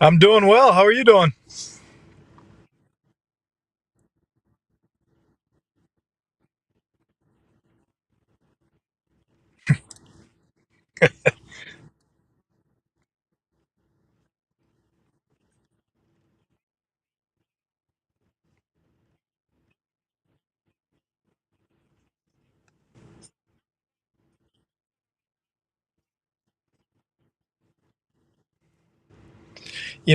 I'm doing well. How are you doing?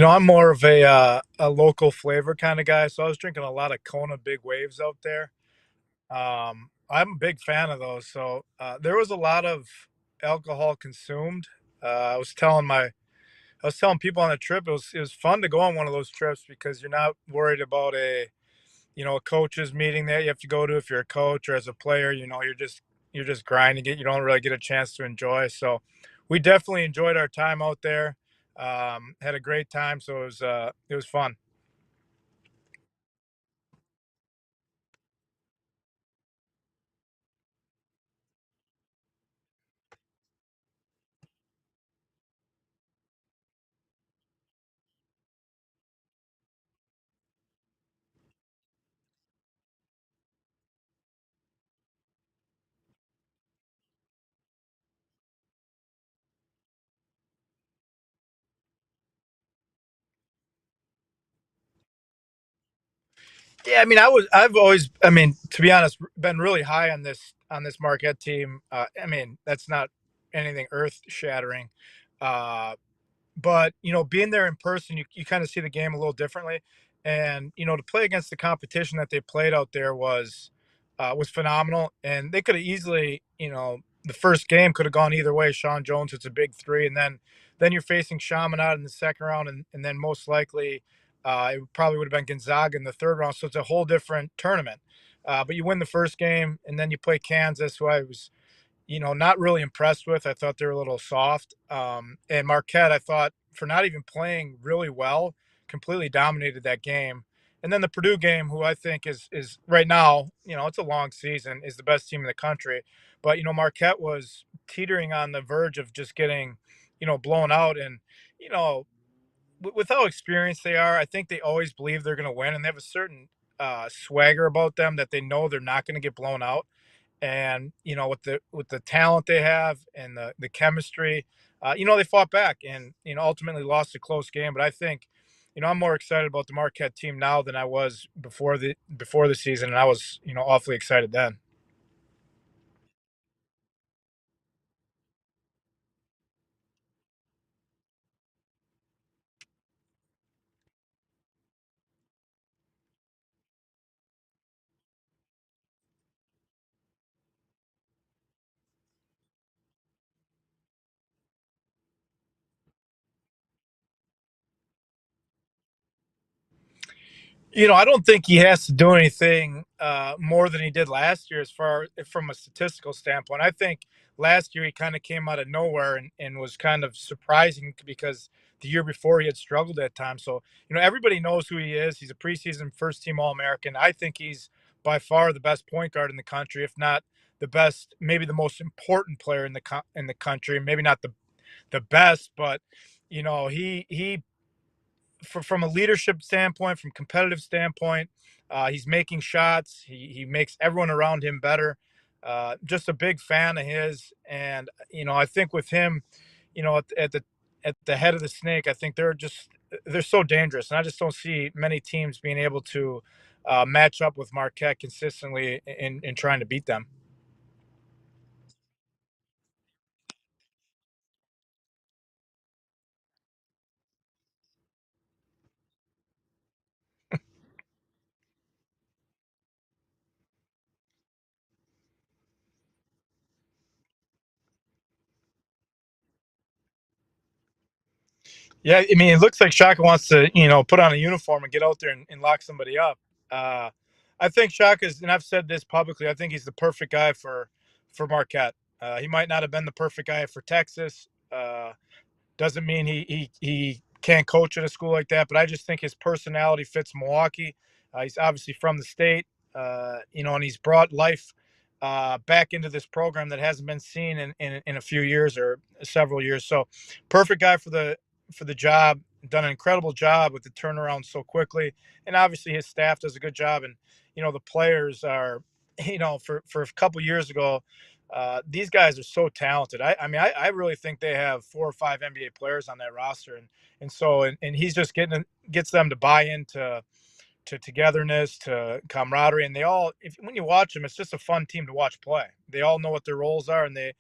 I'm more of a local flavor kind of guy, so I was drinking a lot of Kona Big Waves out there. I'm a big fan of those. So there was a lot of alcohol consumed. I was telling people on the trip it was fun to go on one of those trips because you're not worried about a coaches meeting that you have to go to if you're a coach or as a player. You're just grinding it. You don't really get a chance to enjoy. So we definitely enjoyed our time out there. Had a great time. So it was fun. Yeah, I mean, I've always, I mean, to be honest, been really high on this Marquette team. I mean, that's not anything earth shattering. Uh, but being there in person, you kind of see the game a little differently, and to play against the competition that they played out there was phenomenal, and they could have easily, the first game could have gone either way. Sean Jones, it's a big three, and then you're facing Chaminade in the second round, and then most likely it probably would have been Gonzaga in the third round. So it's a whole different tournament. But you win the first game, and then you play Kansas, who I was not really impressed with. I thought they were a little soft. And Marquette, I thought, for not even playing really well, completely dominated that game. And then the Purdue game, who I think is right now, it's a long season, is the best team in the country. But Marquette was teetering on the verge of just getting, blown out. And you know, with how experienced they are, I think they always believe they're going to win, and they have a certain swagger about them that they know they're not going to get blown out. And with the talent they have and the chemistry, they fought back and ultimately lost a close game. But I think I'm more excited about the Marquette team now than I was before the season, and I was awfully excited then. I don't think he has to do anything more than he did last year, as far from a statistical standpoint. I think last year he kind of came out of nowhere and was kind of surprising because the year before he had struggled at times. So everybody knows who he is. He's a preseason first team All American. I think he's by far the best point guard in the country, if not the best, maybe the most important player in the country. Maybe not the best, but he from a leadership standpoint, from competitive standpoint, he's making shots. He makes everyone around him better. Just a big fan of his, and I think with him, at the head of the snake, I think they're so dangerous, and I just don't see many teams being able to match up with Marquette consistently in trying to beat them. Yeah, I mean, it looks like Shaka wants to, put on a uniform and get out there and lock somebody up. Uh, I think Shaka's, and I've said this publicly, I think he's the perfect guy for Marquette. He might not have been the perfect guy for Texas. Doesn't mean he can't coach at a school like that, but I just think his personality fits Milwaukee. He's obviously from the state, and he's brought life back into this program that hasn't been seen in a few years or several years. So, perfect guy for the job. done an incredible job with the turnaround so quickly, and obviously his staff does a good job. And the players are, for a couple years ago, these guys are so talented. I mean, I really think they have 4 or 5 NBA players on that roster, and he's just gets them to buy into to togetherness, to camaraderie, and they all, if when you watch them, it's just a fun team to watch play. They all know what their roles are, and they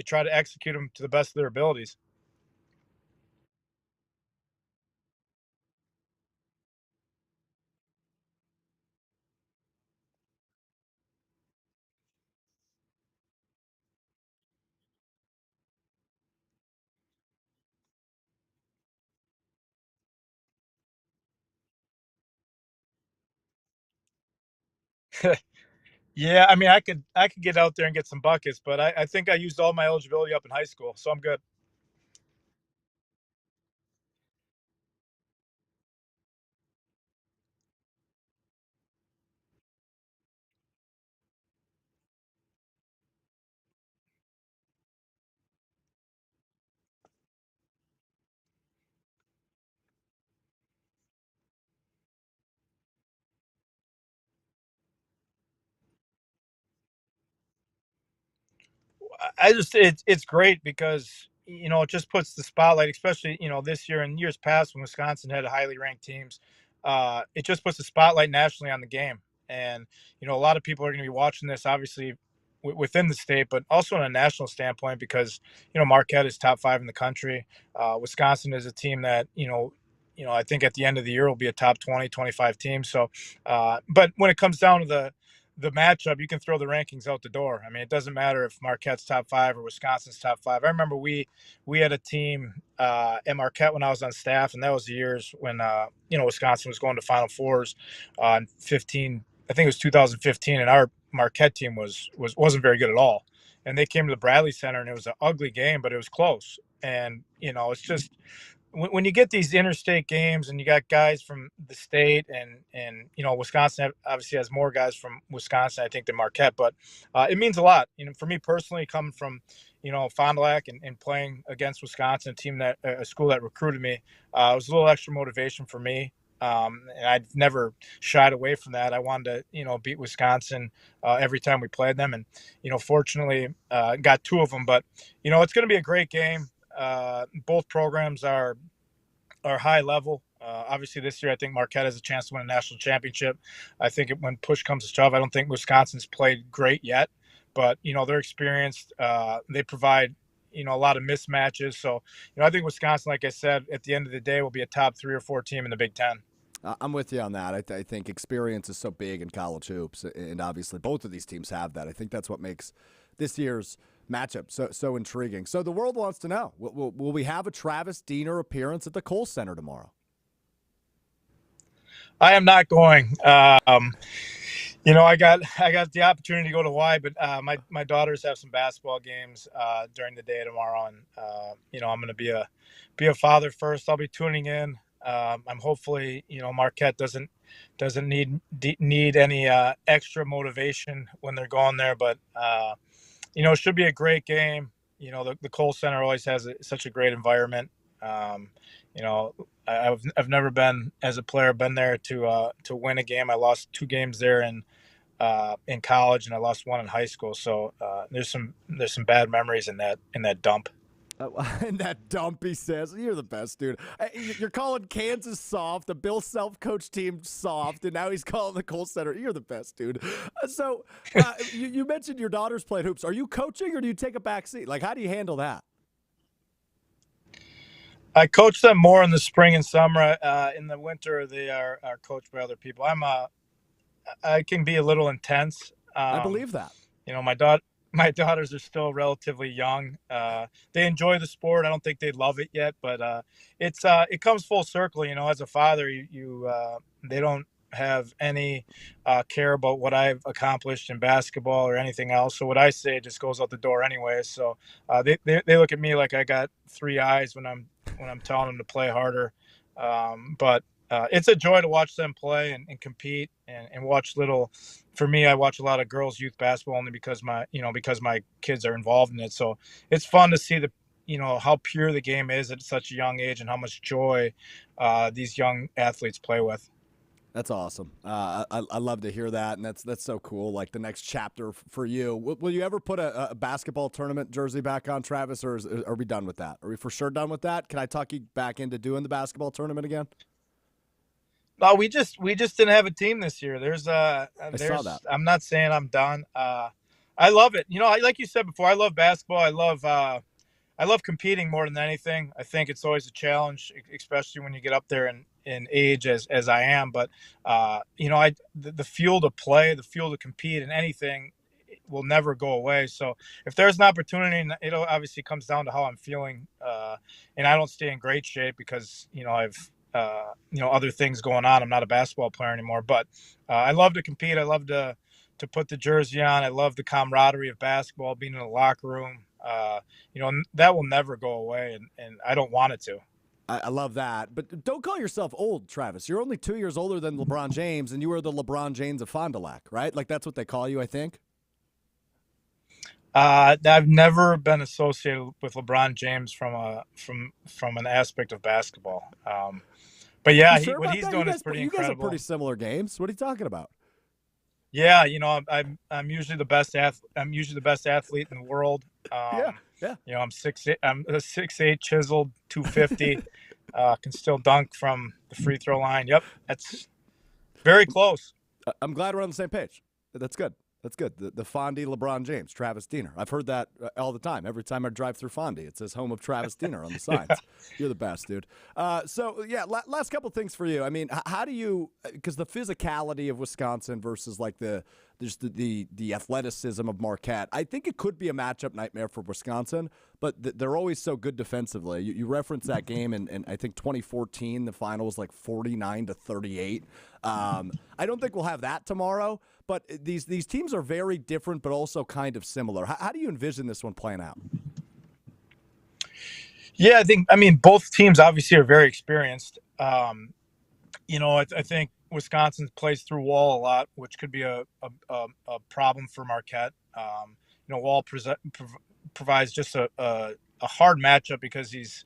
try to execute them to the best of their abilities. Yeah, I mean, I could get out there and get some buckets, but I think I used all my eligibility up in high school, so I'm good. I just it's great because it just puts the spotlight, especially this year and years past when Wisconsin had highly ranked teams. It just puts the spotlight nationally on the game, and a lot of people are going to be watching this, obviously within the state, but also on a national standpoint because Marquette is top 5 in the country. Wisconsin is a team that I think at the end of the year will be a top 20, 25 team. So, but when it comes down to the matchup, you can throw the rankings out the door. I mean, it doesn't matter if Marquette's top 5 or Wisconsin's top 5. I remember we had a team at Marquette when I was on staff, and that was the years when Wisconsin was going to Final Fours in 15. I think it was 2015, and our Marquette team wasn't very good at all. And they came to the Bradley Center, and it was an ugly game, but it was close. And it's just when you get these interstate games and you got guys from the state, and Wisconsin obviously has more guys from Wisconsin, I think, than Marquette, but it means a lot. For me personally, coming from Fond du Lac and playing against Wisconsin, a team that a school that recruited me, it was a little extra motivation for me. And I'd never shied away from that. I wanted to beat Wisconsin every time we played them, and fortunately got 2 of them. But it's going to be a great game. Both programs are high level. Obviously, this year I think Marquette has a chance to win a national championship. I think when push comes to shove, I don't think Wisconsin's played great yet, but they're experienced. They provide a lot of mismatches. So I think Wisconsin, like I said, at the end of the day, will be a top 3 or 4 team in the Big Ten. I'm with you on that. I think experience is so big in college hoops, and obviously both of these teams have that. I think that's what makes this year's matchup so intriguing. So the world wants to know: will we have a Travis Diener appearance at the Kohl Center tomorrow? I am not going. I got the opportunity to go to Hawaii, but my daughters have some basketball games during the day tomorrow, and I'm going to be a father first. I'll be tuning in. I'm hopefully Marquette doesn't need any extra motivation when they're going there, but it should be a great game. The Kohl Center always has such a great environment. Um, you know, I've never been as a player been there to win a game. I lost 2 games there in college, and I lost one in high school. So there's some bad memories in that dump. And that dump, he says, you're the best, dude. You're calling Kansas soft, the Bill Self-coach team soft, and now he's calling the Kohl Center. You're the best, dude. So you mentioned your daughters played hoops. Are you coaching, or do you take a back seat? Like, how do you handle that? I coach them more in the spring and summer. In the winter, they are coached by other people. I can be a little intense. I believe that. My daughters are still relatively young. They enjoy the sport. I don't think they love it yet, but it comes full circle. As a father, they don't have any care about what I've accomplished in basketball or anything else. So what I say just goes out the door anyway. So they look at me like I got 3 eyes when I'm telling them to play harder. But it's a joy to watch them play and compete and watch little. For me, I watch a lot of girls' youth basketball only because my kids are involved in it. So it's fun to see how pure the game is at such a young age and how much joy these young athletes play with. That's awesome. I love to hear that, and that's so cool. Like the next chapter for you. Will you ever put a basketball tournament jersey back on, Travis, or are we done with that? Are we for sure done with that? Can I talk you back into doing the basketball tournament again? No, we just didn't have a team this year. I saw that. I'm not saying I'm done. I love it. Like you said before, I love basketball. I love competing more than anything. I think it's always a challenge, especially when you get up there in age as I am. But the fuel to play, the fuel to compete in anything will never go away. So if there's an opportunity, and it obviously comes down to how I'm feeling, and I don't stay in great shape because I've other things going on. I'm not a basketball player anymore, but I love to compete. I love to put the jersey on. I love the camaraderie of basketball, being in the locker room. That will never go away, and I don't want it to. I love that. But don't call yourself old, Travis. You're only 2 years older than LeBron James, and you were the LeBron James of Fond du Lac, right? Like that's what they call you, I think. I've never been associated with LeBron James from an aspect of basketball. But You yeah, sure what about he's that? doing is pretty You guys have incredible. pretty similar games. What are you talking about? Yeah, I'm usually the best I'm usually the best athlete in the world. Yeah, yeah. I'm 6'8", I'm a 6'8", chiseled, 250. Can still dunk from the free throw line. Yep, that's very close. I'm glad we're on the same page. That's good. That's good. The Fondy LeBron James, Travis Diener. I've heard that all the time. Every time I drive through Fondy, it says home of Travis Diener on the signs. Yeah. You're the best, dude. Last couple things for you. I mean, how do you, because the physicality of Wisconsin versus like the athleticism of Marquette, I think it could be a matchup nightmare for Wisconsin, but they're always so good defensively. You referenced that game, and I think 2014, the final was like 49-38. I don't think we'll have that tomorrow, but these teams are very different, but also kind of similar. How do you envision this one playing out? Yeah, I mean, both teams obviously are very experienced. I think Wisconsin plays through Wall a lot, which could be a problem for Marquette. Wall provides just a hard matchup because he's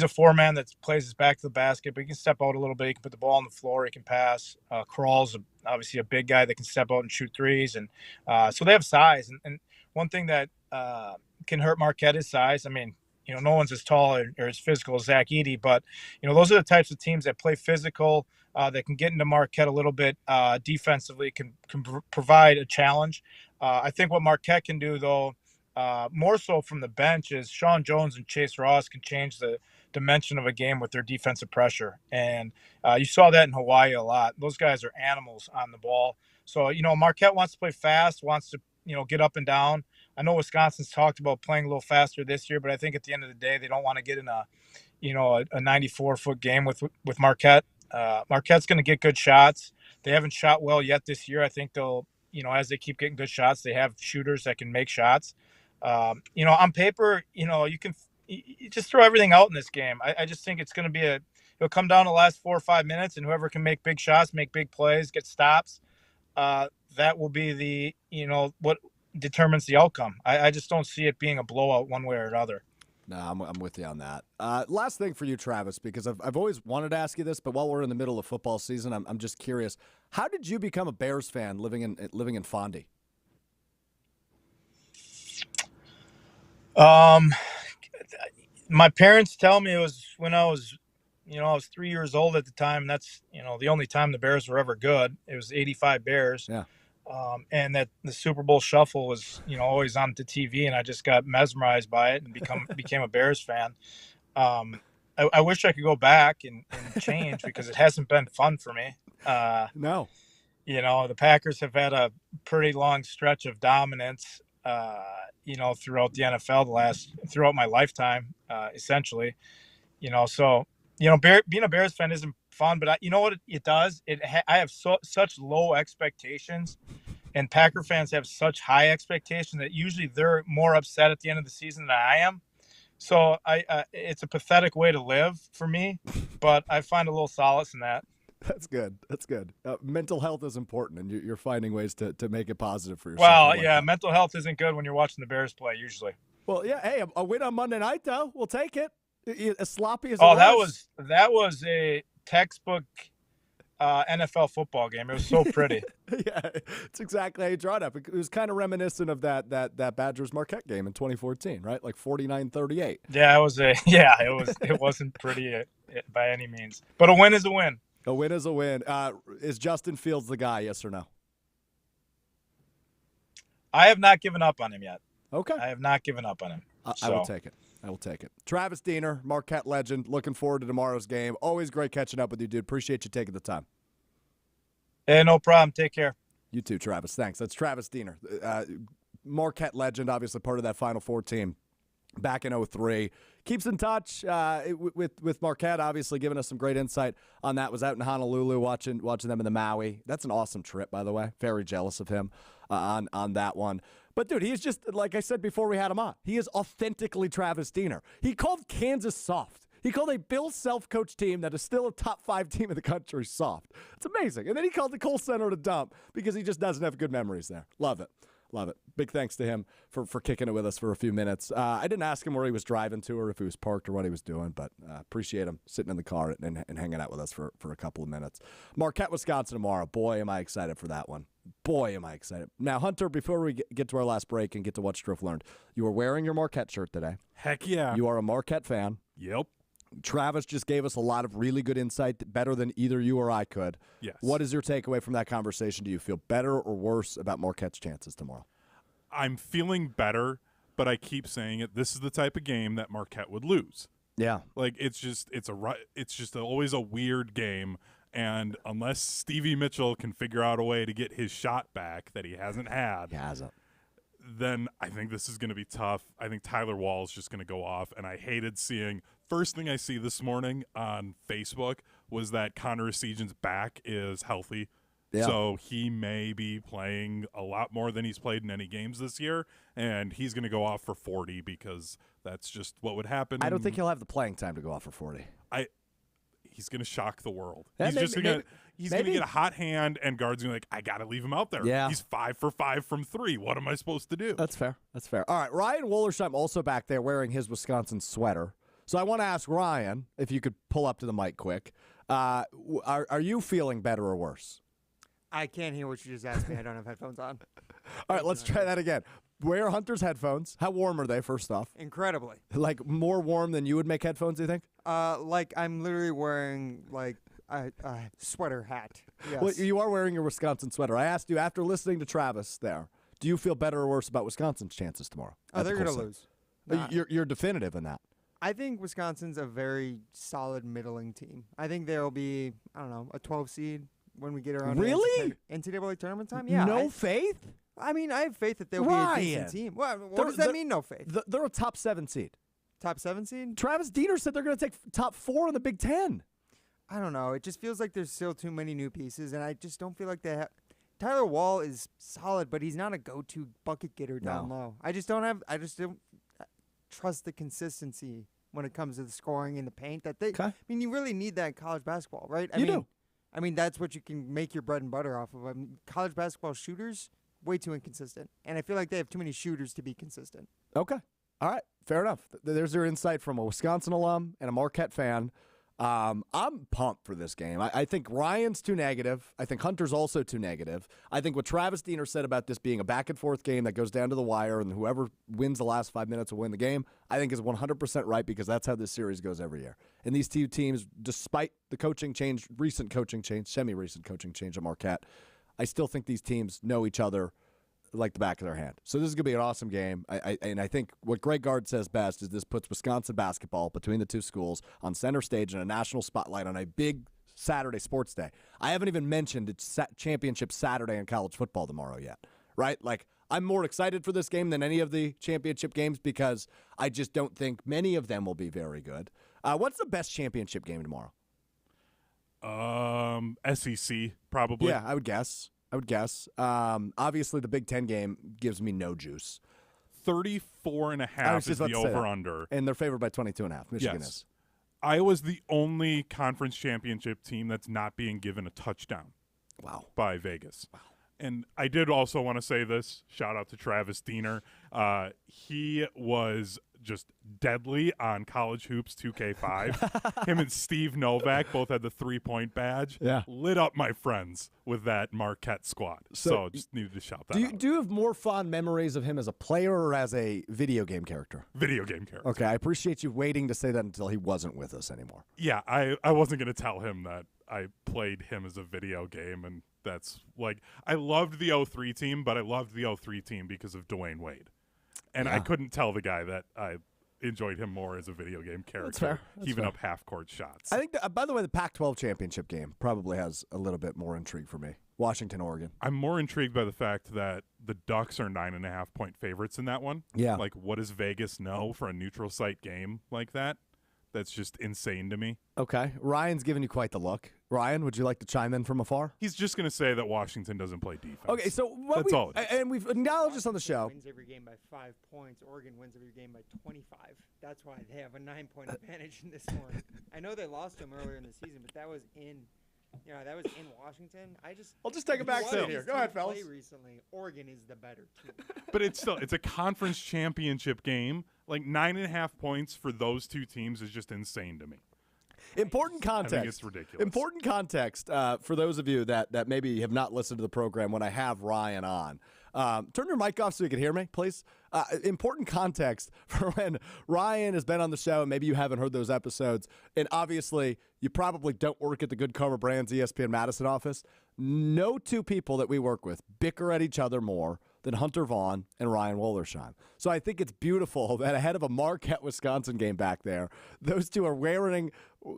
a four-man that plays his back to the basket, but he can step out a little bit. He can put the ball on the floor. He can pass. Crawl's obviously a big guy that can step out and shoot threes, and so they have size. And one thing that can hurt Marquette is size. I mean, no one's as tall or as physical as Zach Edey, but those are the types of teams that play physical, that can get into Marquette a little bit defensively, can provide a challenge. I think what Marquette can do, though, more so from the bench, is Sean Jones and Chase Ross can change the dimension of a game with their defensive pressure. And you saw that in Hawaii a lot. Those guys are animals on the ball. So, Marquette wants to play fast, wants to, get up and down. I know Wisconsin's talked about playing a little faster this year, but I think at the end of the day, they don't want to get in a 94-foot game with Marquette. Marquette's going to get good shots. They haven't shot well yet this year. I think they'll, as they keep getting good shots, they have shooters that can make shots. On paper, you just throw everything out in this game. I just think it's going to be it'll come down to the last 4 or 5 minutes, and whoever can make big shots, make big plays, get stops, that will be what determines the outcome. I just don't see it being a blowout one way or another. No, I'm with you on that. Last thing for you, Travis, because I've always wanted to ask you this, but while we're in the middle of football season, I'm just curious. How did you become a Bears fan living in Fondy? My parents tell me it was when I was 3 years old at the time. That's the only time the Bears were ever good. It was '85 Bears. Yeah. And that the Super Bowl Shuffle was, always on the TV, and I just got mesmerized by it and became a Bears fan. I wish I could go back and change because it hasn't been fun for me. No. The Packers have had a pretty long stretch of dominance, throughout the NFL throughout my lifetime, essentially. So being a Bears fan isn't fun, but you know what it does? I have such low expectations, and Packer fans have such high expectations that usually they're more upset at the end of the season than I am. So it's a pathetic way to live for me, but I find a little solace in that. That's good. That's good. Mental health is important, and you're finding ways to make it positive for yourself. Well, I like yeah, that. mental health isn't good when you're watching the Bears play usually. Well, yeah. Hey, a win on Monday night though, we'll take it. As sloppy as it Oh, was. that was a textbook NFL football game. It was so pretty. Yeah, it's exactly how you draw it up. It was kind of reminiscent of that Badgers Marquette game in 2014, right? Like 49-38. Yeah, it wasn't pretty by any means, but a win is a win. A win is a win. Is Justin Fields the guy? Yes or no? I have not given up on him yet. Okay. I have not given up on him. I will take it. I will take it. Travis Diener, Marquette legend. Looking forward to tomorrow's game. Always great catching up with you, dude. Appreciate you taking the time. Hey, no problem. Take care. You too, Travis. Thanks. That's Travis Diener, Marquette legend, obviously part of that Final Four team back in 2003. Keeps in touch with Marquette, obviously giving us some great insight on that. Was out in Honolulu watching them in the Maui. That's an awesome trip, by the way. Very jealous of him on that one. But, dude, he is just, like I said before we had him on, he is authentically Travis Diener. He called Kansas soft. He called a Bill Self-coached team that is still a top 5 team in the country soft. It's amazing. And then he called the Kohl Center a dump because he just doesn't have good memories there. Love it. Love it. Big thanks to him for kicking it with us for a few minutes. I didn't ask him where he was driving to or if he was parked or what he was doing, but appreciate him sitting in the car and hanging out with us for a couple of minutes. Marquette, Wisconsin tomorrow. Boy, am I excited for that one. Boy, am I excited. Now, Hunter, before we get to our last break and get to what Strouf learned, you are wearing your Marquette shirt today. Heck yeah. You are a Marquette fan. Yep. Travis just gave us a lot of really good insight, better than either you or I could. Yes. What is your takeaway from that conversation? Do you feel better or worse about Marquette's chances tomorrow? I'm feeling better, but I keep saying it. This is the type of game that Marquette would lose. Yeah. Like it's just always a weird game, and unless Stevie Mitchell can figure out a way to get his shot back that he hasn't had. He hasn't. Then I think this is going to be tough. I think Tyler Wall is just going to go off, and I hated seeing – first thing I see this morning on Facebook was that Connor Essegian's back is healthy. Yeah. So he may be playing a lot more than he's played in any games this year, and he's going to go off for 40 because that's just what would happen. I don't think he'll have the playing time to go off for 40. He's going to shock the world. He's going to get a hot hand, and guards going to be like, I got to leave him out there. Yeah. He's 5 for 5 from 3. What am I supposed to do? That's fair. That's fair. All right, Ryan Wollersheim also back there wearing his Wisconsin sweater. So I want to ask Ryan, if you could pull up to the mic quick, are you feeling better or worse? I can't hear what you just asked me. I don't have headphones on. All right, let's try that again. Wear Hunter's headphones. How warm are they, first off? Incredibly. Like more warm than you would make headphones, do you think? Like I'm literally wearing like a sweater hat. Yes. Well, you are wearing your Wisconsin sweater. I asked you, after listening to Travis there, do you feel better or worse about Wisconsin's chances tomorrow? Oh, they're going to lose. Nah. You're definitive in that. I think Wisconsin's a very solid middling team. I think there'll be, I don't know, a 12 seed when we get around really? NCAA tournament time. Yeah. No faith? I mean, I have faith that they'll be a decent team. What does that mean, no faith? They're a top 7 seed. Top 7 seed? Travis Diener said they're going to take top 4 in the Big Ten. I don't know. It just feels like there's still too many new pieces, and I just don't feel like they have. Tyler Wall is solid, but he's not a go-to bucket getter down low. I just don't trust the consistency when it comes to the scoring in the paint. I mean, you really need that in college basketball, right? I mean, that's what you can make your bread and butter off of. I mean, college basketball shooters, way too inconsistent. And I feel like they have too many shooters to be consistent. Okay. All right. Fair enough. There's your insight from a Wisconsin alum and a Marquette fan. I'm pumped for this game. I think Ryan's too negative. I think Hunter's also too negative. I think what Travis Diener said about this being a back-and-forth game that goes down to the wire and whoever wins the last 5 minutes will win the game, I think is 100% right because that's how this series goes every year. And these two teams, despite the coaching change, semi-recent coaching change at Marquette, I still think these teams know each other like the back of their hand. So this is going to be an awesome game. And I think what Greg Gard says best is this puts Wisconsin basketball between the two schools on center stage in a national spotlight on a big Saturday sports day. I haven't even mentioned it's championship Saturday in college football tomorrow yet, right? Like, I'm more excited for this game than any of the championship games because I just don't think many of them will be very good. What's the best championship game tomorrow? SEC, probably. Yeah, I would guess. Obviously, the Big Ten game gives me no juice. 34.5 is the over-under. And they're favored by 22.5. Michigan is. Iowa's the only conference championship team that's not being given a touchdown. Wow. By Vegas. Wow. And I did also want to say this. Shout out to Travis Diener. He was just deadly on College Hoops 2K5. Him and Steve Novak both had the 3-point badge. Yeah. Lit up my friends with that Marquette squad. So just needed to shout that out. Do you have more fond memories of him as a player or as a video game character? Video game character. Okay, I appreciate you waiting to say that until he wasn't with us anymore. Yeah, I wasn't going to tell him that I played him as a video game, and that's like, I loved the 03 team, but I loved the 03 team because of Dwayne Wade. And I couldn't tell the guy that I enjoyed him more as a video game character, heaving up half-court shots. I think, by the way, the Pac-12 championship game probably has a little bit more intrigue for me. Washington, Oregon. I'm more intrigued by the fact that the Ducks are 9.5-point favorites in that one. Yeah. Like, what does Vegas know for a neutral site game like that? That's just insane to me. Okay. Ryan's giving you quite the look. Ryan, would you like to chime in from afar? He's just going to say that Washington doesn't play defense. Okay, so That's all it is. And we've acknowledged this on the show. Wins every game by 5 points. Oregon wins every game by 25. That's why they have a 9-point advantage in this one. I know they lost them earlier in the season, but that was in Washington. I'll just take a back seat here. Go ahead, fellas. Recently, Oregon is the better team. But it's a conference championship game. Like 9.5 points for those two teams is just insane to me. Important context. I think it's ridiculous. Important context for those of you that maybe have not listened to the program when I have Ryan on. Turn your mic off so you can hear me, please. Important context for when Ryan has been on the show, and maybe you haven't heard those episodes. And obviously, you probably don't work at the Good Karma Brands ESPN Madison office. No two people that we work with bicker at each other more than Hunter Vaughn and Ryan Wollersheim. So I think it's beautiful that ahead of a Marquette, Wisconsin game back there, those two are wearing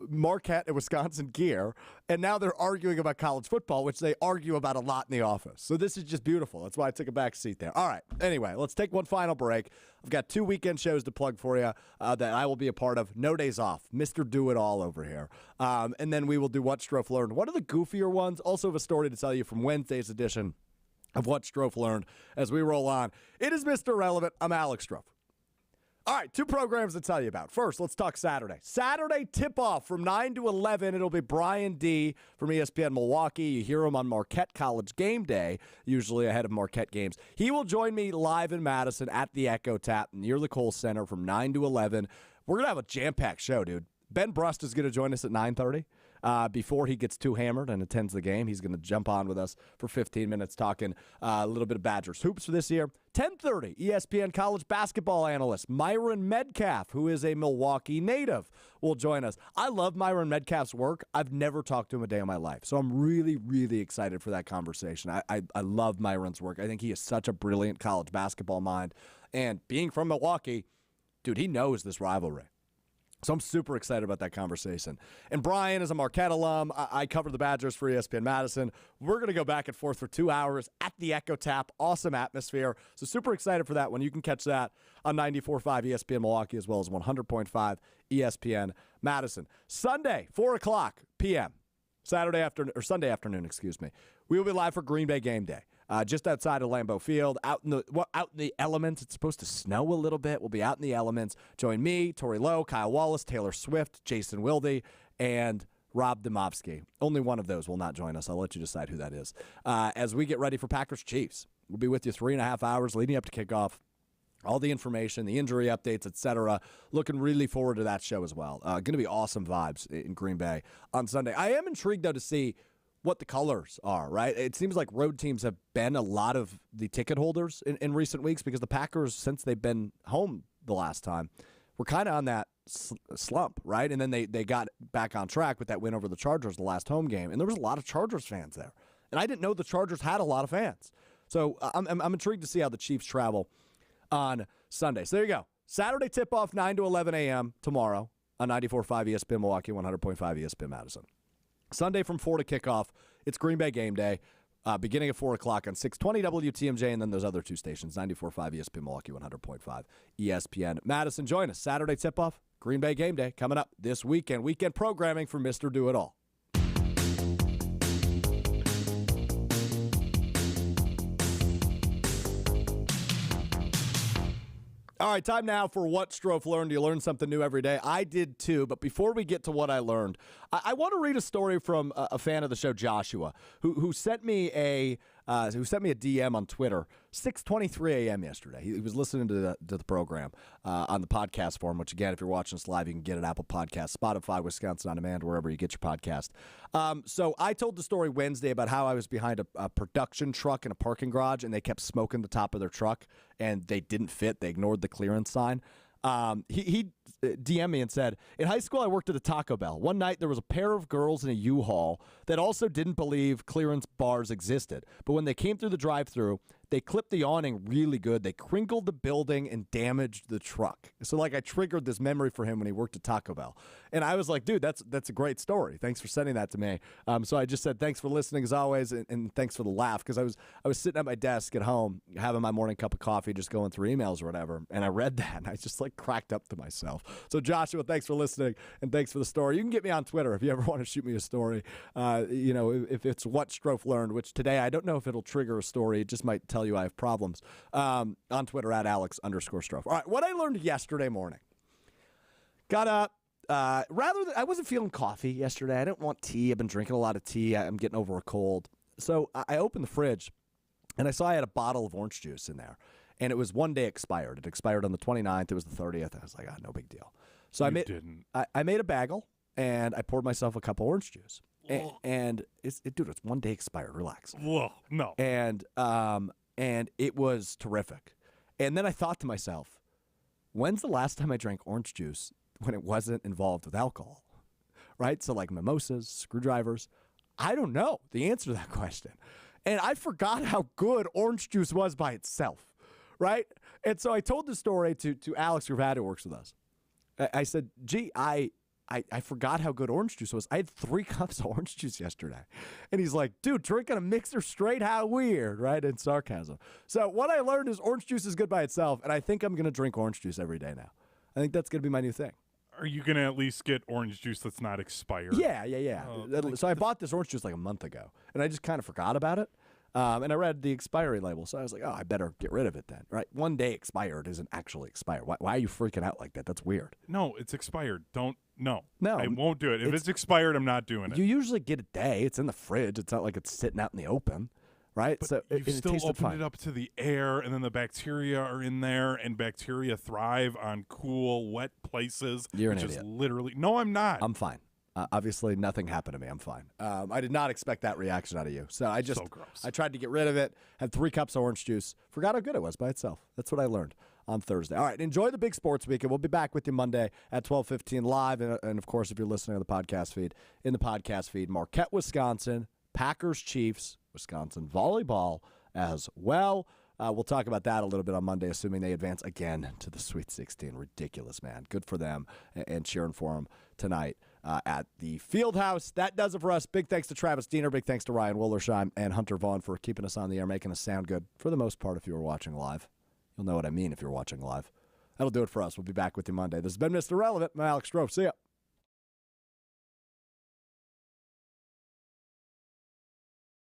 Marquette and Wisconsin gear, and now they're arguing about college football, which they argue about a lot in the office. So this is just beautiful. That's why I took a back seat there. All right. Anyway, let's take one final break. I've got 2 weekend shows to plug for you that I will be a part of. No days off. Mr. Do-It-All over here. And then we will do What Strouf Learned. One of the goofier ones. Also have a story to tell you from Wednesday's edition of What Strouf Learned as we roll on. It is Mr. Relevant. I'm Alex Strouf. All right, 2 programs to tell you about. First, let's talk Saturday. Saturday tip-off from 9 to 11. It'll be Brian D. from ESPN Milwaukee. You hear him on Marquette College Game Day, usually ahead of Marquette games. He will join me live in Madison at the Echo Tap near the Kohl Center from 9 to 11. We're going to have a jam-packed show, dude. Ben Brust is going to join us at 9:30. Before he gets too hammered and attends the game, he's going to jump on with us for 15 minutes talking a little bit of Badgers hoops for this year. 10:30, ESPN college basketball analyst Myron Metcalf, who is a Milwaukee native, will join us. I love Myron Metcalf's work. I've never talked to him a day in my life, so I'm really, really excited for that conversation. I love Myron's work. I think he is such a brilliant college basketball mind, and being from Milwaukee, dude, he knows this rivalry. So I'm super excited about that conversation. And Brian is a Marquette alum. I cover the Badgers for ESPN Madison. We're going to go back and forth for 2 hours at the Echo Tap. Awesome atmosphere. So super excited for that one. You can catch that on 94.5 ESPN Milwaukee as well as 100.5 ESPN Madison. Sunday, 4 o'clock p.m. Sunday afternoon, we will be live for Green Bay game day. Just outside of Lambeau Field, out in the elements. It's supposed to snow a little bit. We'll be out in the elements. Join me, Tori Lowe, Kyle Wallace, Taylor Swift, Jason Wilde, and Rob Demovsky. Only one of those will not join us. I'll let you decide who that is. As we get ready for Packers Chiefs, we'll be with you 3.5 hours leading up to kickoff. All the information, the injury updates, etc. Looking really forward to that show as well. Going to be awesome vibes in Green Bay on Sunday. I am intrigued, though, to see what the colors are, right? It seems like road teams have been a lot of the ticket holders in recent weeks because the Packers, since they've been home the last time, were kind of on that slump, right? And then they got back on track with that win over the Chargers the last home game, and there was a lot of Chargers fans there. And I didn't know the Chargers had a lot of fans. So I'm intrigued to see how the Chiefs travel on Sunday. So there you go. Saturday tip-off, 9 to 11 a.m. tomorrow on 94.5 ESPN Milwaukee, 100.5 ESPN Madison. Sunday from 4 to kickoff, it's Green Bay game day, beginning at 4 o'clock on 620 WTMJ, and then those other 2 stations, 94.5 ESPN Milwaukee, 100.5 ESPN Madison. Join us. Saturday tip-off, Green Bay game day, coming up this weekend. Weekend programming for Mr. Do-It-All. All right, time now for What Strouf Learned. You learn something new every day. I did too, but before we get to what I learned, I want to read a story from a fan of the show, Joshua, who sent me a who sent me a DM on Twitter, 6:23 a.m. yesterday. He was listening to the program on the podcast form, which, again, if you're watching us live, you can get at Apple Podcasts, Spotify, Wisconsin On Demand, wherever you get your podcast. So I told the story Wednesday about how I was behind a production truck in a parking garage, and they kept smoking the top of their truck, and they didn't fit. They ignored the clearance sign. He DM'd me and said, in high school, I worked at a Taco Bell. One night, there was a pair of girls in a U-Haul that also didn't believe clearance bars existed. But when they came through the drive-thru, they clipped the awning really good. They crinkled the building and damaged the truck. So, like, I triggered this memory for him when he worked at Taco Bell. And I was like, dude, that's a great story. Thanks for sending that to me. So I just said, thanks for listening as always, and thanks for the laugh, because I was sitting at my desk at home having my morning cup of coffee, just going through emails or whatever, and I read that, and I just, like, cracked up to myself. So, Joshua, thanks for listening, and thanks for the story. You can get me on Twitter if you ever want to shoot me a story. If it's what Strouf learned, which today I don't know if it'll trigger a story. It just might tell you I have problems. On Twitter at Alex_Strouf. All right, what I learned yesterday morning. Got up. I wasn't feeling coffee yesterday. I didn't want tea. I've been drinking a lot of tea. I'm getting over a cold. So I opened the fridge, and I saw I had a bottle of orange juice in there. And it was 1 day expired. It expired on the 29th. It was the 30th. I was like, no big deal. So I made a bagel, and I poured myself a cup of orange juice. And it's 1 day expired. Relax. Whoa, no. And it was terrific. And then I thought to myself, when's the last time I drank orange juice when it wasn't involved with alcohol? Right? So like mimosas, screwdrivers. I don't know the answer to that question. And I forgot how good orange juice was by itself. Right? And so I told the story to Alex Strouf, who works with us. I said, gee, I forgot how good orange juice was. I had 3 cups of orange juice yesterday. And he's like, dude, drinking a mixer straight, how weird, right? In sarcasm. So what I learned is orange juice is good by itself, and I think I'm going to drink orange juice every day now. I think that's going to be my new thing. Are you going to at least get orange juice that's not expired? Yeah. So I bought this orange juice like a month ago, and I just kind of forgot about it. And I read the expiry label, so I was like, I better get rid of it then, right? 1 day expired isn't actually expired. Why are you freaking out like that? That's weird. No, it's expired. No, I won't do it. If it's expired, I'm not doing it. You usually get a day. It's in the fridge. It's not like it's sitting out in the open, right? But so you've still opened it up to the air, and then the bacteria are in there, and bacteria thrive on cool, wet places. You're an which idiot. Is literally no, I'm not. I'm fine. Obviously, nothing happened to me. I'm fine. I did not expect that reaction out of you. So I tried to get rid of it, had 3 cups of orange juice, forgot how good it was by itself. That's what I learned on Thursday. All right, enjoy the big sports weekend. We'll be back with you Monday at 12:15 live. And of course, if you're listening on the podcast feed, in the podcast feed, Marquette, Wisconsin, Packers, Chiefs, Wisconsin volleyball as well. We'll talk about that a little bit on Monday, assuming they advance again to the Sweet 16. Ridiculous, man. Good for them, and cheering for them tonight at the Fieldhouse. That does it for us. Big thanks to Travis Diener. Big thanks to Ryan Wollersheim and Hunter Vaughn for keeping us on the air, making us sound good for the most part if you were watching live. You'll know what I mean if you're watching live. That'll do it for us. We'll be back with you Monday. This has been Mr. Relevant. I'm Alex Strouf. See ya.